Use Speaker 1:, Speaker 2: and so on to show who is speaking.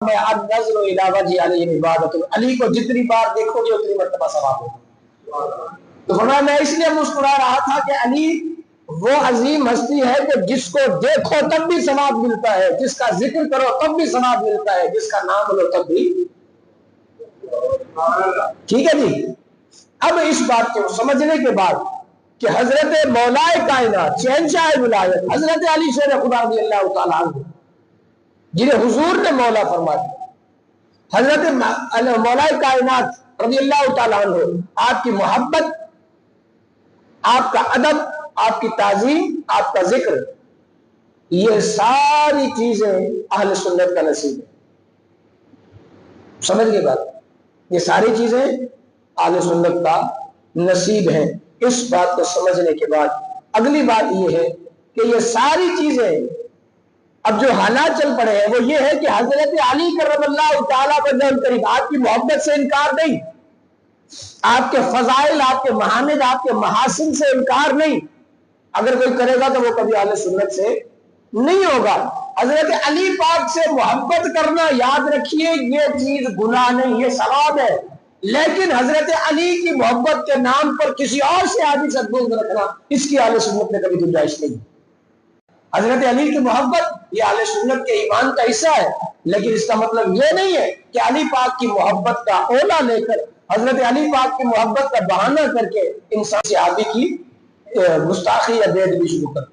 Speaker 1: میں النظر الی وجہ علی عبادت، علی کو جتنی بار دیکھو گے اتنی مرتبہ ثواب ہوگا۔ تو فرمایا میں اس لیے مسکرا رہا تھا کہ علی وہ عظیم ہستی ہے کہ جس کو دیکھو تب بھی ثواب ملتا ہے، جس کا ذکر کرو تب بھی ثواب ملتا ہے، جس کا نام لو تب بھی۔ ٹھیک ہے جی۔ اب اس بات کو سمجھنے کے بعد کہ حضرت مولا کائنات شہنشاہ ولایت حضرت علی شیر خدا رضی اللہ تعالیٰ عنہ جنہیں حضور نے مولا فرما دیا، حضرت مولا کائنات رضی اللہ تعالیٰ عنہ، آپ کی محبت، آپ کا ادب، آپ کی تعظیم، آپ کا ذکر، یہ ساری چیزیں اہل سنت کا نصیب ہے۔ سمجھ گئے بات؟ یہ ساری چیزیں اہل سنت کا نصیب ہیں۔ اس بات کو سمجھنے کے بعد اگلی بات یہ ہے کہ یہ ساری چیزیں اب جو حالات چل پڑے ہیں وہ یہ ہے کہ حضرت علی کرم اللہ تعالیٰ قریب آپ کی محبت سے انکار نہیں، آپ کے فضائل، آپ کے محامد، آپ کے محاسن سے انکار نہیں۔ اگر کوئی کرے گا تو وہ کبھی اہل سنت سے نہیں ہوگا۔ حضرت علی پاک سے محبت کرنا، یاد رکھیے، یہ چیز گناہ نہیں، یہ ثواب ہے، لیکن حضرت علی کی محبت کے نام پر کسی اور سے آدمی سے بغض رکھنا، اس کی اہل سنت میں کبھی گنجائش نہیں۔ حضرت علی کی محبت یہ اہل سنت کے ایمان کا حصہ ہے، لیکن اس کا مطلب یہ نہیں ہے کہ علی پاک کی محبت کا اولا لے کر، حضرت علی پاک کی محبت کا بہانہ کر کے انسان صحابی کی گستاخی یا بے ادبی شروع کر